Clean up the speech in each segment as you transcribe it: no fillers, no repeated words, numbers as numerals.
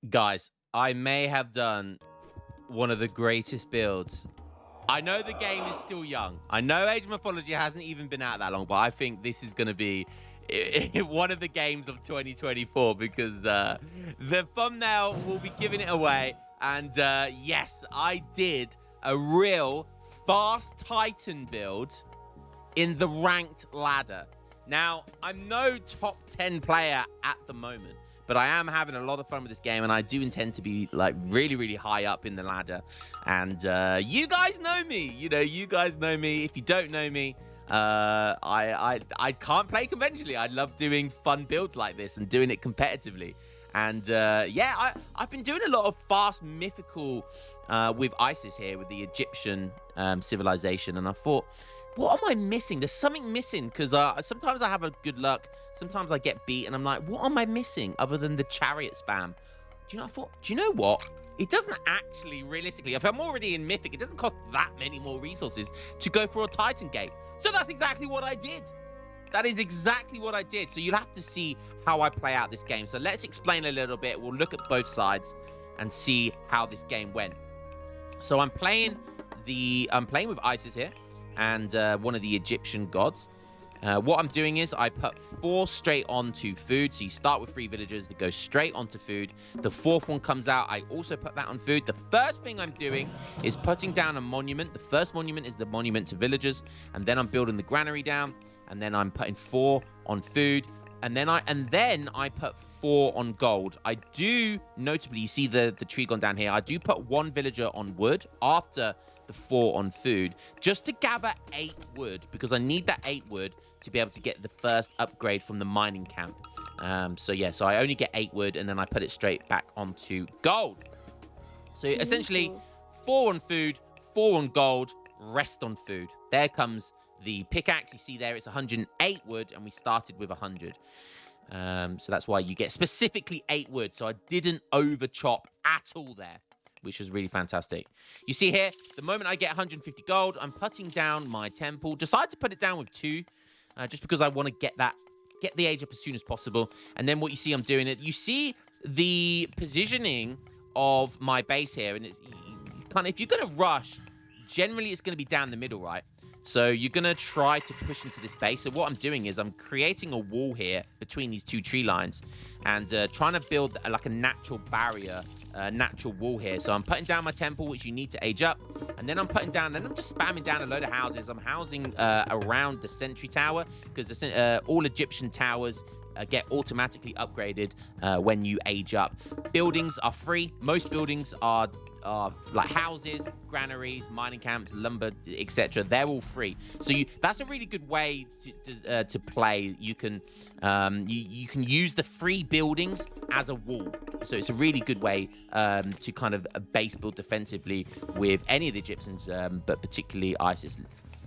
Guys, I may have done one of the greatest builds. I know the game is still young. I know Age of Mythology hasn't even been out that long, but I think this is going to be one of the games of 2024 because the thumbnail will be giving it away. And yes, I did a real Fast Titan build in the ranked ladder. Now, I'm no top 10 player at the moment, but I am having a lot of fun with this game, and I do intend to be like really, really high up in the ladder. And you guys know me. You guys know me. If you don't know me, I can't play conventionally. I love doing fun builds like this and doing it competitively. And yeah, I've been doing a lot of fast mythical with ISIS here, with the Egyptian civilization, and I thought, what am I missing? There's something missing, because sometimes I have a good luck, sometimes I get beat, and I'm like, what am I missing other than the chariot spam? I thought, do you know what? It doesn't actually, realistically, if I'm already in Mythic, it doesn't cost that many more resources to go for a Titan gate. So that's exactly what I did. That is exactly what I did. So you'll have to see how I play out this game. So let's explain a little bit. We'll look at both sides and see how this game went. So I'm playing with ISIS here, and one of the Egyptian gods. What I'm doing is I put 4 straight onto food. So you start with 3 villagers that go straight onto food. The 4th one comes out. I also put that on food. The first thing I'm doing is putting down a monument. The first monument is the monument to villagers. And then I'm building the granary down. And then I'm putting 4 on food. And then I put 4 on gold. I do, notably, you see the tree gone down here. I do put 1 villager on wood after the 4 on food, just to gather 8 wood, because I need that 8 wood to be able to get the first upgrade from the mining camp. So yeah, so I only get 8 wood, and then I put it straight back onto gold. So essentially, 4 on food, 4 on gold, rest on food. There comes the pickaxe. You see there, it's 108 wood, and we started with 100. So that's why you get specifically 8 wood. So I didn't over chop at all there, which was really fantastic. You see here, the moment I get 150 gold, I'm putting down my temple. Decide to put it down with 2, just because I want to get the age up as soon as possible. And then what you see I'm doing it, you see the positioning of my base here, and it's kind of, if you're going to rush, generally it's going to be down the middle, right? So you're going to try to push into this base. So what I'm doing is I'm creating a wall here between these 2 tree lines, and trying to build like a natural barrier, natural wall here. So I'm putting down my temple, which you need to age up. And then I'm putting down, and I'm just spamming down a load of houses. I'm housing around the sentry tower, because all Egyptian towers get automatically upgraded when you age up. Buildings are free. Most buildings are like houses, granaries, mining camps, lumber, etc. They're all free. So that's a really good way to play. You can you can use the free buildings as a wall. So it's a really good way to kind of base build defensively with any of the Egyptians, but particularly ISIS.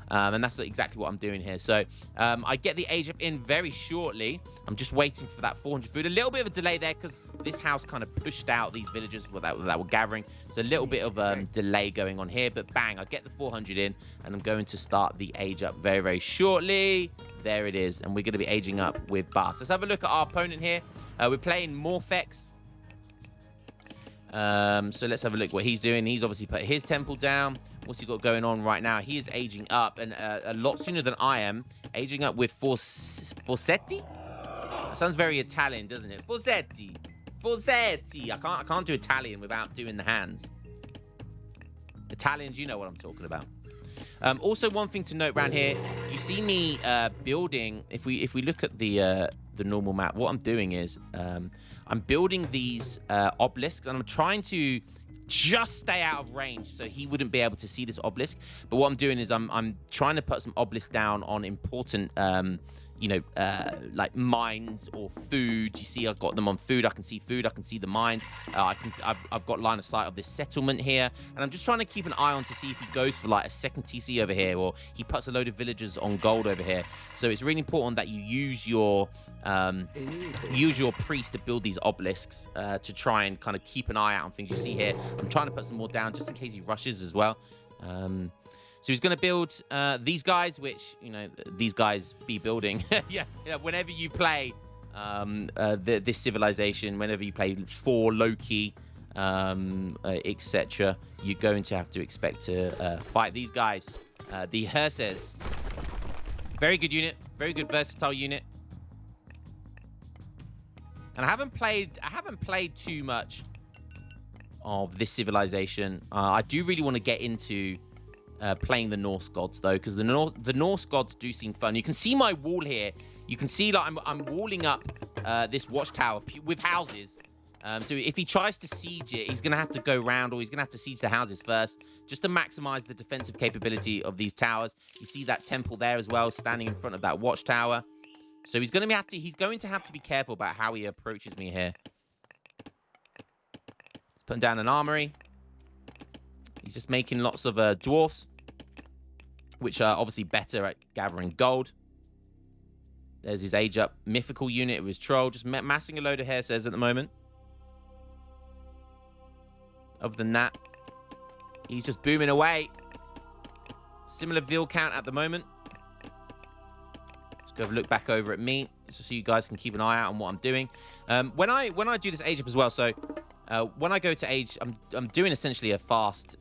And that's exactly what I'm doing here. So I get the age up in very shortly. I'm just waiting for that 400 food. A little bit of a delay there, because this house kind of pushed out these villagers that were gathering. So a little bit of delay going on here. But bang, I get the 400 in, and I'm going to start the age up very, very shortly. There it is. And we're going to be aging up with Bas. Let's have a look at our opponent here. We're playing Morphex. So let's have a look what he's doing. He's obviously put his temple down. What's he got going on right now? He is aging up, and a lot sooner than I am. Aging up with Forsetti? That sounds very Italian, doesn't it? Forsetti. I can't do Italian without doing the hands. Italians, you know what I'm talking about. Also, one thing to note around here, you see me building. If we look at the normal map, what I'm doing is I'm building these obelisks, and I'm trying to just stay out of range so he wouldn't be able to see this obelisk. But what I'm doing is I'm trying to put some obelisks down on important like mines or food. You see I've got them on food. I can see food. I can see the mines. I've got line of sight of this settlement here, and I'm just trying to keep an eye on to see if he goes for like a second TC over here, or he puts a load of villagers on gold over here. So it's really important that you use your priest to build these obelisks to try and kind of keep an eye out on things. You see here, I'm trying to put some more down just in case he rushes as well. So he's going to build these guys, which, these guys be building. yeah, whenever you play this civilization, whenever you play 4 Loki, etc., you're going to have to expect to fight these guys. The Herses. Very good unit. Very good versatile unit. And I haven't played too much of this civilization. I do really want to get into playing the Norse gods, though, because the Norse gods do seem fun. You can see my wall here. You can see like I'm walling up this watchtower with houses. So if he tries to siege it, he's going to have to go round, or he's going to have to siege the houses first, just to maximize the defensive capability of these towers. You see that temple there as well, standing in front of that watchtower. So he's going to have to be careful about how he approaches me here. He's putting down an armory. He's just making lots of dwarfs, which are obviously better at gathering gold. There's his age up mythical unit with his troll, just massing a load of Herses at the moment. Other than that, he's just booming away. Similar veal count at the moment. Let's go have a look back over at me, just so you guys can keep an eye out on what I'm doing. When I do this age up as well, so when I go to age, I'm doing essentially a fast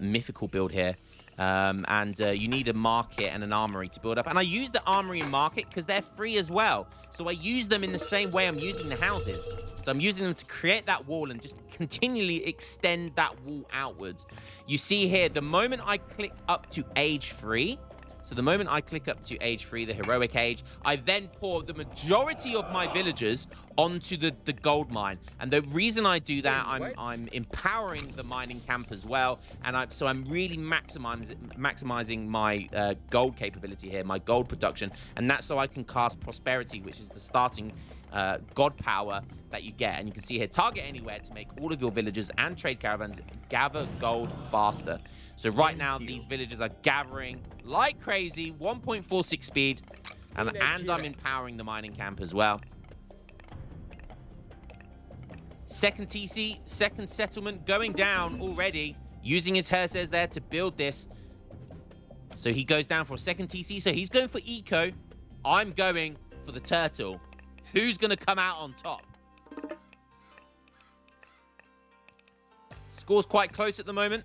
mythical build here. You need a market and an armory to build up. And I use the armory and market because they're free as well. So I use them in the same way I'm using the houses. So I'm using them to create that wall and just continually extend that wall outwards. You see here, the moment I click up to age 3, so the moment I click up to age 3, the heroic age, I then pour the majority of my villagers onto the gold mine. And the reason I do that, I'm empowering the mining camp as well. And so I'm really maximizing my gold capability here, my gold production. And that's so I can cast prosperity, which is the starting god power that you get. And you can see here, target anywhere to make all of your villagers and trade caravans gather gold faster. So right now, these villagers are gathering like crazy, 1.46 speed, and I'm empowering the mining camp as well. Second TC, second settlement going down already, using his Herses there to build this. So he goes down for a second TC. So he's going for eco. I'm going for the turtle. Who's going to come out on top? Score's quite close at the moment.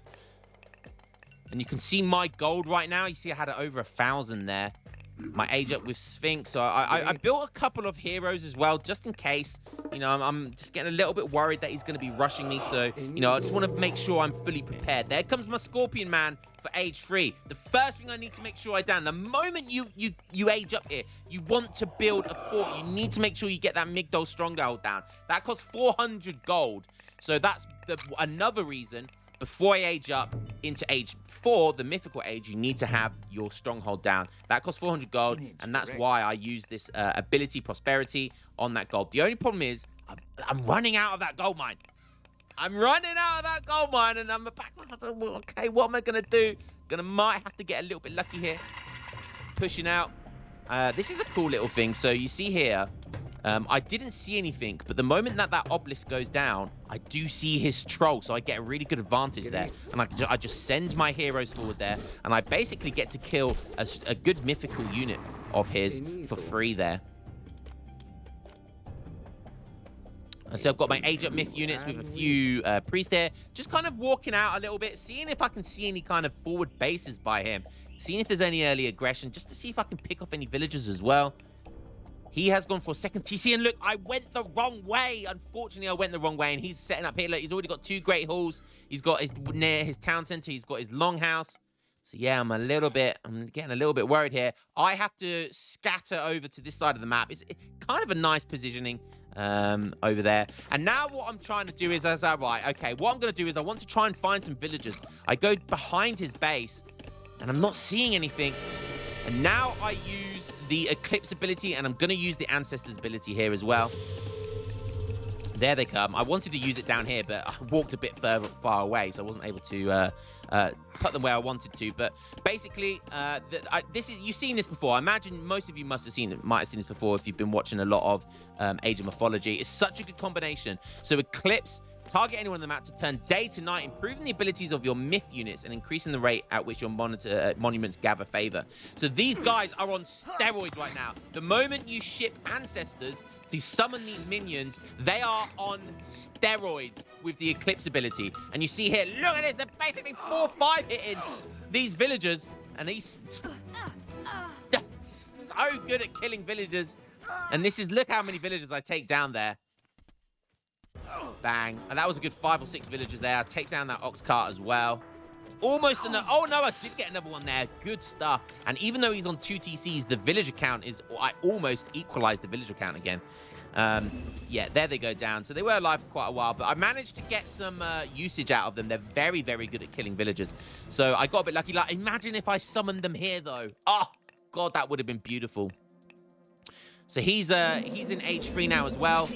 And you can see my gold right now. You see I had it over 1,000 there. My age up with Sphinx. So I built a couple of heroes as well, just in case. You know, I'm just getting a little bit worried that he's going to be rushing me. So, you know, I just want to make sure I'm fully prepared. There comes my Scorpion Man for age 3. The first thing I need to make sure I down. The moment you age up here, you want to build a fort. You need to make sure you get that Migdol Stronghold down. That costs 400 gold. So that's another reason. Before I age up into age 4, the mythical age, you need to have your stronghold down. That costs 400 gold, and that's why I use this ability prosperity on that gold. The only problem is I'm running out of that gold mine. I'm running out of that gold mine, and I'm back. Okay, what am I gonna do? Might have to get a little bit lucky here. Pushing out. This is a cool little thing. So you see here, I didn't see anything, but the moment that obelisk goes down, I do see his troll, so I get a really good advantage there. And I just send my heroes forward there, and I basically get to kill a good mythical unit of his for free there. And so I've got my age up myth units with a few priests here, just kind of walking out a little bit, seeing if I can see any kind of forward bases by him, seeing if there's any early aggression, just to see if I can pick off any villagers as well. He has gone for a second TC, and look, I went the wrong way. Unfortunately, I went the wrong way, and he's setting up here. Look, he's already got 2 great halls. He's got near his town center. He's got his longhouse. So yeah, I'm getting a little bit worried here. I have to scatter over to this side of the map. It's kind of a nice positioning over there. And now what I'm trying to do is, what I'm going to do is I want to try and find some villagers. I go behind his base, and I'm not seeing anything. And now I use the Eclipse ability, and I'm going to use the Ancestors ability here as well. There they come. I wanted to use it down here, but I walked a bit far away, so I wasn't able to put them where I wanted to. But basically, you've seen this before. I imagine most of you might have seen this before if you've been watching a lot of Ageofmythology. It's such a good combination. So Eclipse target anyone on the map to turn day to night, improving the abilities of your myth units and increasing the rate at which your monuments gather favor. So these guys are on steroids right now. The moment you ship ancestors to summon these minions, they are on steroids with the Eclipse ability. And you see here, look at this, they're basically 4-5 hitting these villagers, and he's so good at killing villagers. And this is, look how many villagers I take down there. Bang. And that was a good 5 or 6 villagers there. I take down that ox cart as well. Almost another. Oh, no, I did get another one there. Good stuff. And even though he's on 2 TCs, the villager count is... I almost equalized the villager count again. Yeah, there they go down. So they were alive for quite a while, but I managed to get some usage out of them. They're very, very good at killing villagers. So I got a bit lucky. Like, imagine if I summoned them here, though. Oh, God, that would have been beautiful. So he's in age 3 now as well.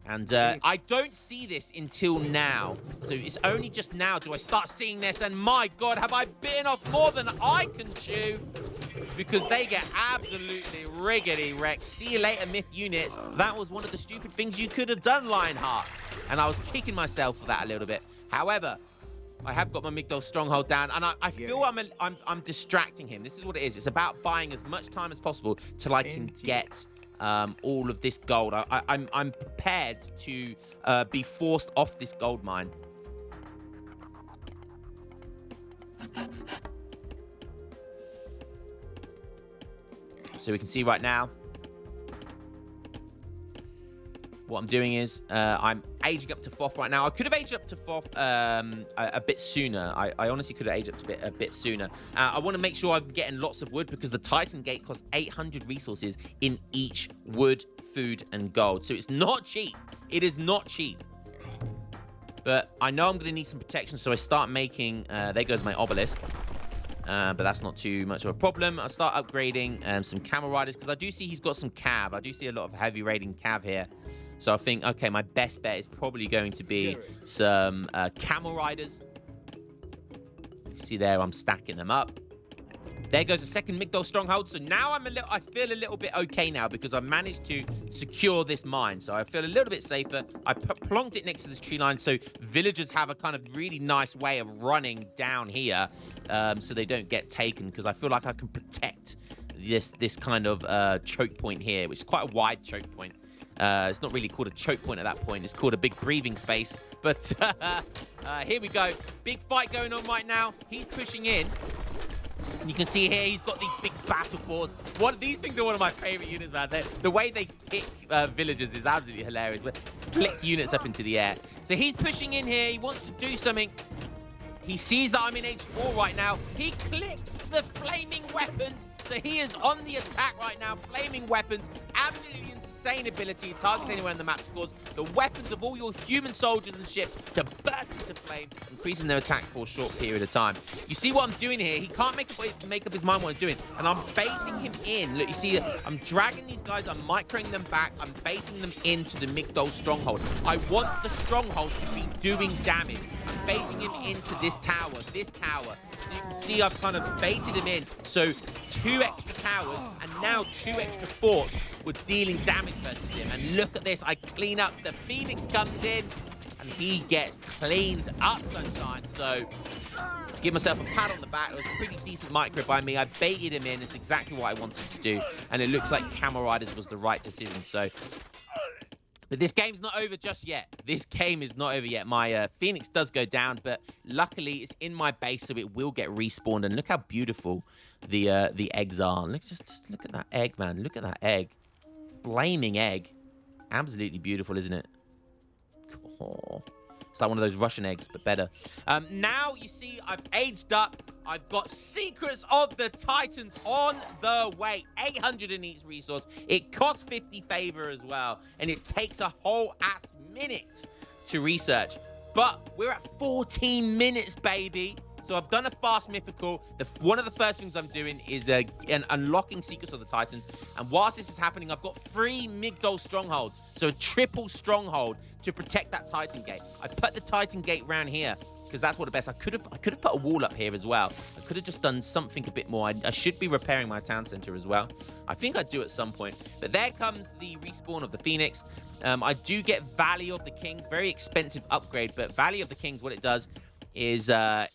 And I don't see this until now. So it's only just now do I start seeing this. And my God, have I bitten off more than I can chew? Because they get absolutely riggedy wrecked. See you later, myth units. That was one of the stupid things you could have done, Lionheart. And I was kicking myself for that a little bit. However, I have got my Migdol stronghold down, and I feel I'm distracting him. This is what it is. It's about buying as much time as possible till I can get all of this gold. I'm prepared to be forced off this gold mine. So we can see right now what I'm doing is I'm aging up to Foth right now. I could have aged up to Foth a bit sooner. I honestly could have aged up to a bit sooner. I want to make sure I'm getting lots of wood because the Titan Gate costs 800 resources in each wood, food, and gold. So it's not cheap. It is not cheap. But I know I'm going to need some protection, so I start making... there goes my obelisk. But that's not too much of a problem. I'll start upgrading some camel riders because I do see he's got some cav. I do see a lot of heavy raiding cav here. So I think, okay, my best bet is probably going to be some camel riders. You see there, I'm stacking them up. There goes a second Migdol stronghold. So now I feel a little bit okay now because I managed to secure this mine. So I feel a little bit safer. I plonked it next to this tree line so villagers have a kind of really nice way of running down here so they don't get taken because I feel like I can protect this kind of choke point here, which is quite a wide choke point. It's not really called a choke point at that point. It's called a big breathing space. But here we go. Big fight going on right now. He's pushing in. And you can see here, he's got these big battle boards. These things are one of my favorite units, man. The way they kick villagers is absolutely hilarious. But flick units up into the air. So he's pushing in here. He wants to do something. He sees that I'm in age 4 right now. He clicks the flaming weapons. So he is on the attack right now. Flaming weapons. Absolutely insane ability. It targets anywhere on the map to cause the weapons of all your human soldiers and ships to burst into flame, increasing their attack for a short period of time. You see what I'm doing here? He can't make up his mind what he's doing. And I'm baiting him in. Look, you see, I'm dragging these guys. I'm microing them back. I'm baiting them into the Migdol stronghold. I want the stronghold to be doing damage. I'm baiting him into this tower. So you can see I've kind of baited him in. So 2 extra towers and now 2 extra forts were dealing damage versus him. And look at this. I clean up. The Phoenix comes in and he gets cleaned up, sunshine. So give myself a pat on the back. It was a pretty decent micro by me. I baited him in. It's exactly what I wanted to do. And it looks like Camel Riders was the right decision. So... But this game's not over just yet. This game is not over yet. My Phoenix does go down, but luckily it's in my base, so it will get respawned. And look how beautiful the eggs are. Look, just look at that egg, man. Look at that egg. Flaming egg. Absolutely beautiful, isn't it? Oh. It's like one of those Russian eggs, but better. Now, you see, I've aged up. I've got Secrets of the Titans on the way. 800 in each resource. It costs 50 favor as well. And it takes a whole ass minute to research. But we're at 14 minutes, baby. So I've done a fast mythical. One of the first things I'm doing is unlocking Secrets of the Titans. And whilst this is happening, I've got 3 Migdol strongholds. So a triple stronghold to protect that Titan gate. I put the Titan gate round here because that's what the best. I could have put a wall up here as well. I could have just done something a bit more. I should be repairing my town center as well. I think I do at some point. But there comes the respawn of the Phoenix. I do get Valley of the Kings. Very expensive upgrade, but Valley of the Kings, what it does is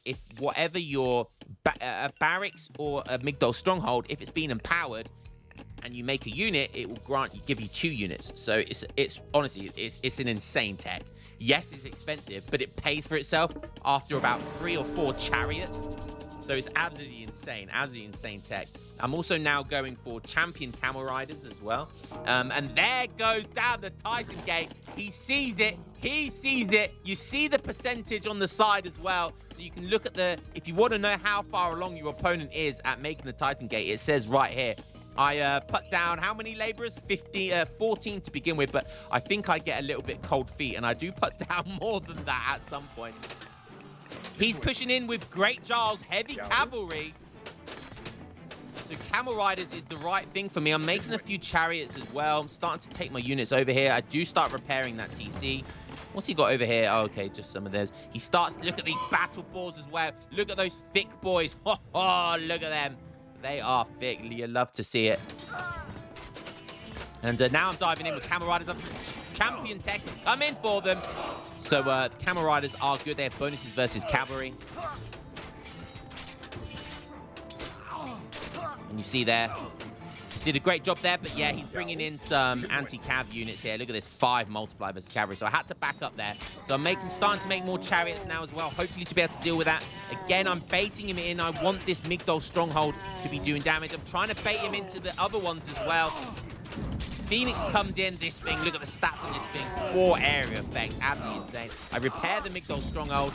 if whatever your barracks or a Migdol stronghold, if it's been empowered and you make a unit, it will give you 2 units. So it's honestly it's an insane tech. Yes, it's expensive, but it pays for itself after about 3 or 4 chariots. So it's absolutely insane tech. I'm also now going for champion camel riders as well. And there goes down the Titan gate. He sees it. You see the percentage on the side as well. So you can look at if you want to know how far along your opponent is at making the Titan gate, it says right here. I put down how many laborers? 14 to begin with, but I think I get a little bit cold feet, and I do put down more than that at some point. He's pushing in with Great Giles, heavy cavalry. So camel riders is the right thing for me. I'm making a few chariots as well. I'm starting to take my units over here. I do start repairing that TC. What's he got over here? Oh, okay, just some of theirs. He starts to look at these battle balls as well. Look at those thick boys. Oh, look at them. They are thick. You love to see it. And now I'm diving in with camel riders. Champion tech has come in for them. So camel riders are good. They have bonuses versus cavalry. And you see there, did a great job there, but yeah, he's bringing in some anti-cav units here. Look at this, 5 multiply versus cavalry. So I had to back up there. So I'm starting to make more chariots now as well, hopefully to be able to deal with that. Again, I'm baiting him in. I want this Migdol stronghold to be doing damage. I'm trying to bait him into the other ones as well. Phoenix comes in, this thing, look at the stats on this thing. 4 area effects, absolutely insane. I repair the Migdol stronghold.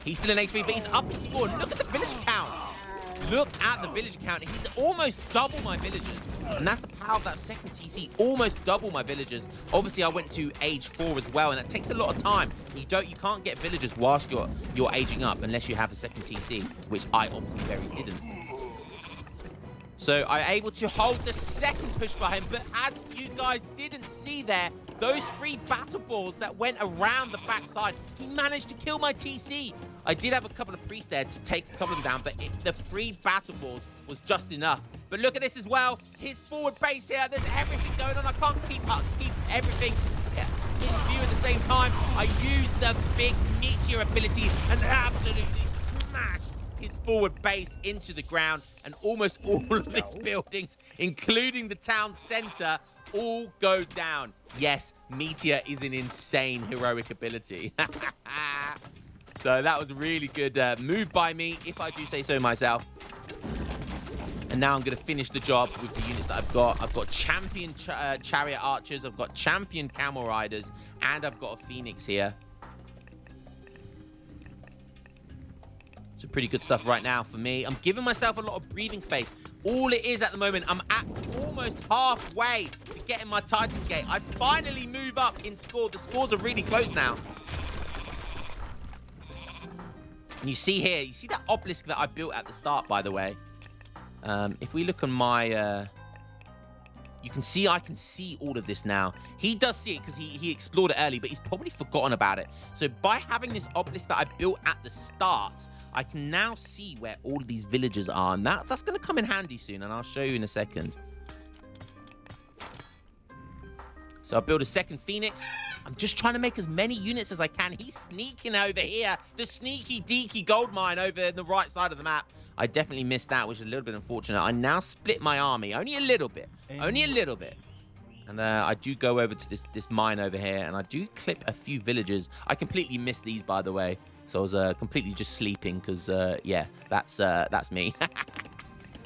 He's still in HP, but he's up in score. Look at the village count. Look at the village count. He's almost double my villagers. And that's the power of that second TC. Almost double my villagers. Obviously, I went to age 4 as well, and that takes a lot of time. You can't get villagers whilst you're aging up unless you have a second TC, which I obviously very didn't. So I'm able to hold the second push for him, but as you guys didn't see there, those 3 battle balls that went around the backside, he managed to kill my TC. I did have a couple of priests there to take a couple of them down, but the 3 battle balls was just enough. But look at this as well. His forward base here, there's everything going on. I can't keep everything in view at the same time. I used the big meteor ability and absolutely smashed his forward base into the ground, and almost all of these buildings, including the town center, all go down. Yes, Meteor is an insane heroic ability. So that was a really good move by me, if I do say so myself. And now I'm going to finish the job with the units that I've got. I've got champion chariot archers, I've got champion camel riders, and I've got a phoenix here. Some pretty good stuff right now for me. I'm giving myself a lot of breathing space. All it is at the moment, I'm at almost halfway to getting my Titan gate. I finally move up in score. The scores are really close now. And you see here, you see that obelisk that I built at the start, by the way. If we look on my... you can see I can see all of this now. He does see it because he explored it early, but he's probably forgotten about it. So by having this obelisk that I built at the start, I can now see where all of these villagers are, and that's going to come in handy soon, and I'll show you in a second. So I'll build a second Phoenix. I'm just trying to make as many units as I can. He's sneaking over here. The sneaky deaky gold mine over in the right side of the map. I definitely missed that, which is a little bit unfortunate. I now split my army, only a little bit. Only a little bit. And I do go over to this mine over here, and I do clip a few villagers. I completely missed these, by the way. So I was completely just sleeping because, yeah, that's me.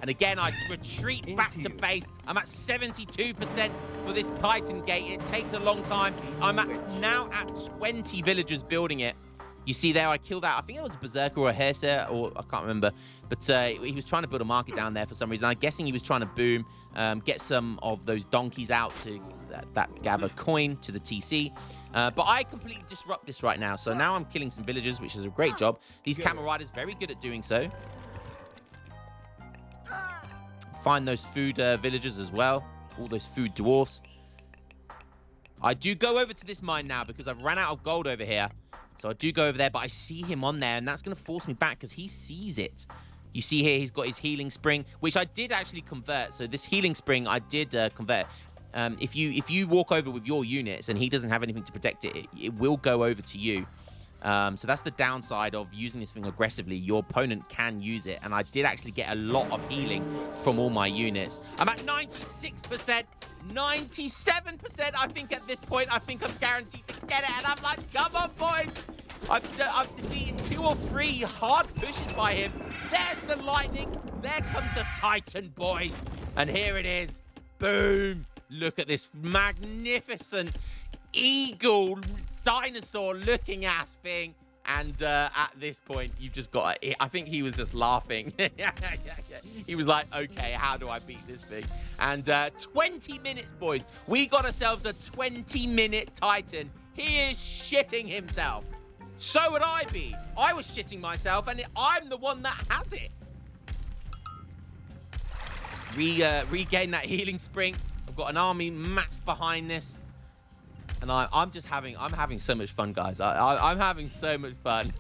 And again, I retreat back to base. I'm at 72% for this Titan gate. It takes a long time. I'm now at 20 villagers building it. You see there, I killed that. I think it was a berserker or a hairsayer, or I can't remember. But he was trying to build a market down there for some reason. I'm guessing he was trying to boom, get some of those donkeys out to that gather coin to the TC. But I completely disrupt this right now. So now I'm killing some villagers, which is a great job. These camel riders very good at doing so. Find those food villagers as well. All those food dwarfs. I do go over to this mine now because I've ran out of gold over here. So I do go over there, but I see him on there, and that's going to force me back because he sees it. You see here, he's got his healing spring, which I did actually convert. So this healing spring, I did convert. If you walk over with your units and he doesn't have anything to protect it, it will go over to you. So that's the downside of using this thing aggressively. Your opponent can use it, and I did actually get a lot of healing from all my units. I'm at 96%, 97%. I think at this point, I think I'm guaranteed to get it, and I'm like, come on, boys. I've defeated 2 or 3 hard pushes by him. There's the lightning. There comes the Titan, boys. And here it is. Boom. Look at this magnificent eagle dinosaur-looking ass thing. And at this point, you've just got... I think he was just laughing. He was like, okay, how do I beat this thing? And 20 minutes, boys. We got ourselves a 20-minute Titan. He is shitting himself. So would I be. I was shitting myself, and I'm the one that has it. Regain that healing spring. I've got an army massed behind this. And I'm having so much fun, guys. I'm having so much fun.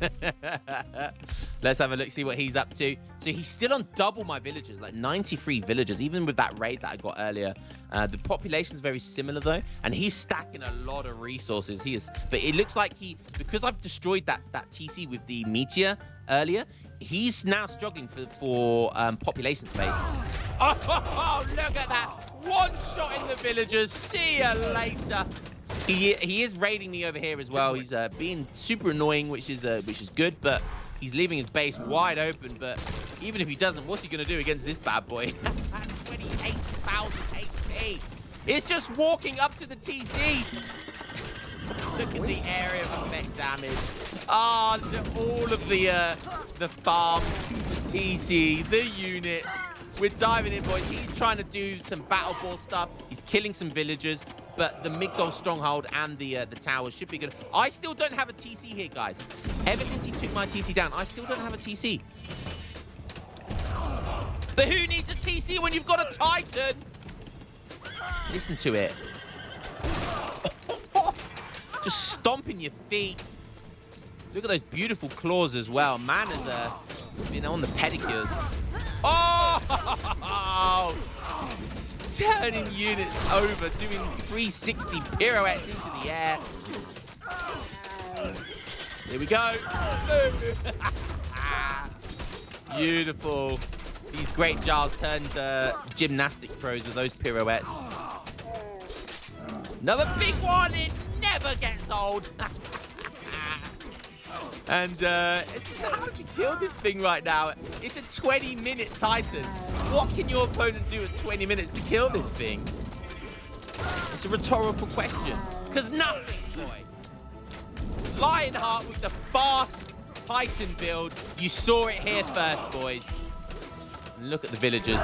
Let's have a look, see what he's up to. So he's still on double my villagers, like 93 villagers, even with that raid that I got earlier. The population's very similar, though, and he's stacking a lot of resources. But it looks like because I've destroyed that TC with the meteor earlier, he's now struggling for population space. Oh, look at that. One shot in the villagers. See you later. He is raiding me over here as well. He's being super annoying, which is good, but he's leaving his base wide open. But even if he doesn't, what's he going to do against this bad boy? 28,000 HP. It's just walking up to the TC. Look at the area of effect damage. Ah, all of the farm, the TC, the units. We're diving in, boys. He's trying to do some battle ball stuff. He's killing some villagers. But the Migdol stronghold and the towers should be good. I still don't have a TC here, guys. Ever since he took my TC down, I still don't have a TC. But who needs a TC when you've got a Titan? Listen to it. Just stomping your feet. Look at those beautiful claws as well. Man has been on the pedicures. Oh! Turning units over, doing 360 pirouettes into the air. Here we go. Beautiful. These great Jars turned gymnastic pros with those pirouettes. Another big one. It never gets old. And how do you kill this thing right now? It's a 20-minute Titan. What can your opponent do at 20 minutes to kill this thing? It's a rhetorical question. Because nothing, boy. Lionheart with the fast Titan build. You saw it here first, boys. Look at the villagers.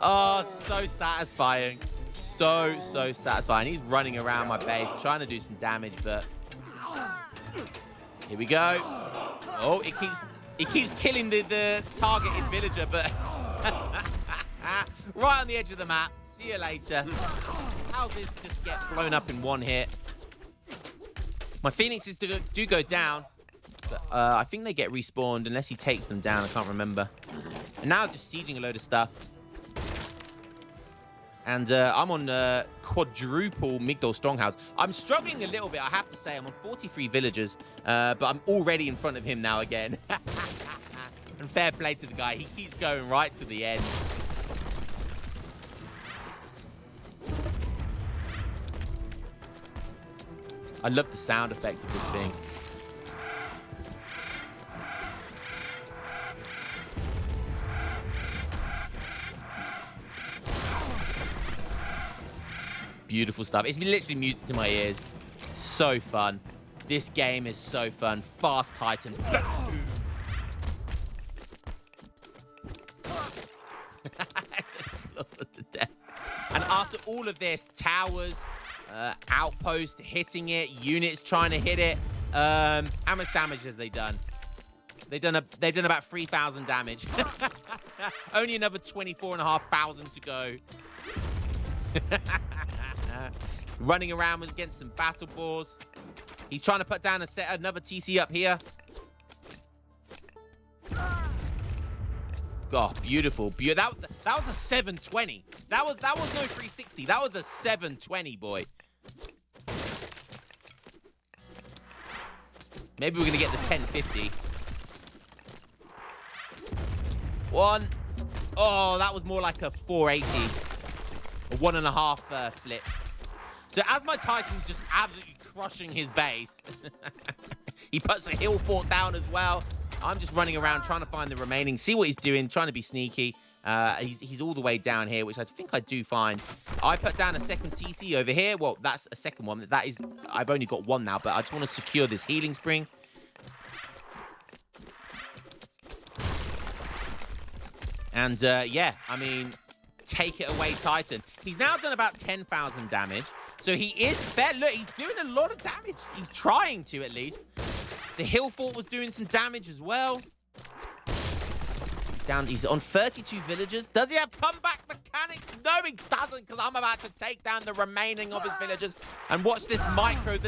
Oh, so satisfying. So satisfying. He's running around my base, trying to do some damage, but here we go. Oh, it keeps killing the targeted villager, but right on the edge of the map. See you later. How's this just get blown up in one hit? My phoenixes do go down, but I think they get respawned unless he takes them down. I can't remember. And now just sieging a load of stuff. And I'm on quadruple Migdol strongholds. I'm struggling a little bit, I have to say. I'm on 43 villagers, but I'm already in front of him now again. And fair play to the guy. He keeps going right to the end. I love the sound effects of this thing. Beautiful stuff. It's been literally music to my ears. So fun. This game is so fun. Fast Titan. Just closer to death. And after all of this, towers, outpost hitting it, units trying to hit it. How much damage has they done? They've done about 3,000 damage. Only another 24,500 to go. Running around against some battle boars. He's trying to put down another TC up here. God, beautiful. That was a 720. That was no 360. That was a 720, boy. Maybe we're gonna get the 1050. One. Oh, that was more like a 480. A 1.5 flip. So as my Titan's just absolutely crushing his base, he puts a hill fort down as well. I'm just running around trying to find the remaining, see what he's doing, trying to be sneaky. He's all the way down here, which I think I do find. I put down a second TC over here. Well, that's a second one. That is, I've only got one now, but I just want to secure this healing spring. And yeah, I mean, take it away, Titan. He's now done about 10,000 damage. So he is fair. Look, he's doing a lot of damage. He's trying to, at least. The hill fort was doing some damage as well. He's on 32 villagers. Does he have comeback mechanics? No, he doesn't, because I'm about to take down the remaining of his villagers. And watch this micro.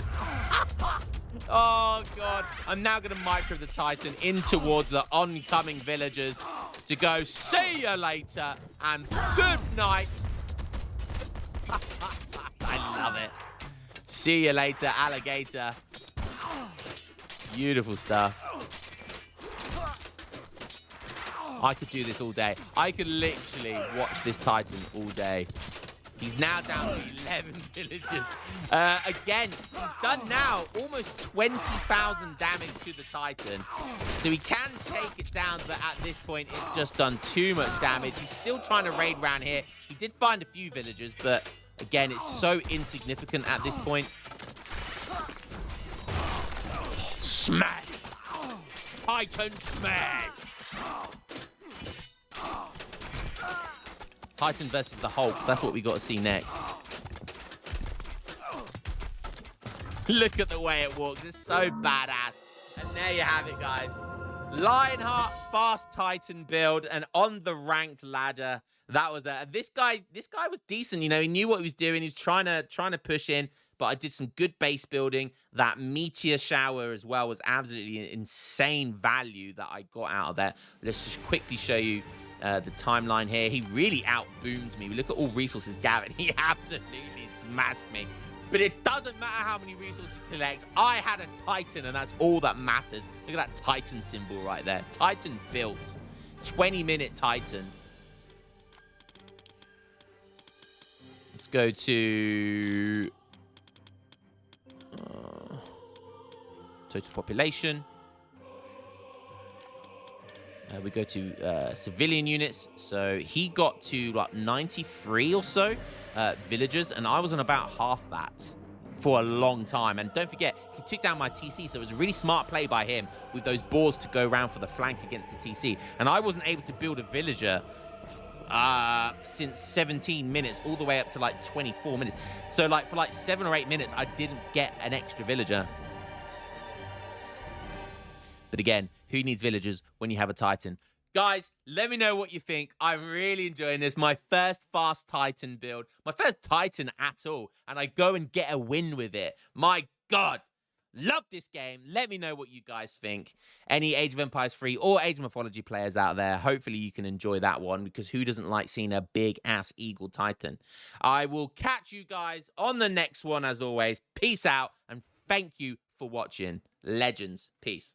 Oh, God. I'm now going to micro the Titan in towards the oncoming villagers to go, see you later, and good night. I love it. See you later, alligator. Beautiful stuff. I could do this all day. I could literally watch this Titan all day. He's now down to 11 villagers. Again, he's done now almost 20,000 damage to the Titan. So he can take it down, but at this point, it's just done too much damage. He's still trying to raid around here. He did find a few villagers, but again, it's so insignificant at this point. Smash! Titan smash! Titan versus the Hulk. That's what we got to see next. Look at the way it walks. It's so badass. And there you have it, guys. Lionheart Fast Titan build, and on the ranked ladder. That was this guy was decent. You know, he knew what he was doing. He was trying to push in. But I did some good base building. That meteor shower as well was absolutely insane value that I got out of that. Let's just quickly show you the timeline here. He really outboomed me. We look at all resources gathered. He absolutely smashed me. But it doesn't matter how many resources you collect. I had a Titan, and that's all that matters. Look at that Titan symbol right there. Titan built. 20-minute Titan. Let's go to... total population. We go to civilian units. So he got to like 93 or so villagers, and I was on about half that for a long time. And don't forget, he took down my TC, so it was a really smart play by him with those boars to go around for the flank against the TC. And I wasn't able to build a villager since 17 minutes all the way up to like 24 minutes. So like for like 7 or 8 minutes, I didn't get an extra villager. But again, who needs villagers when you have a Titan? Guys, let me know what you think. I'm really enjoying this. My first Fast Titan build. My first Titan at all. And I go and get a win with it. My God. Love this game. Let me know what you guys think. Any Age of Empires 3 or Age of Mythology players out there, hopefully you can enjoy that one, because who doesn't like seeing a big-ass Eagle Titan? I will catch you guys on the next one as always. Peace out, and thank you for watching. Legends. Peace.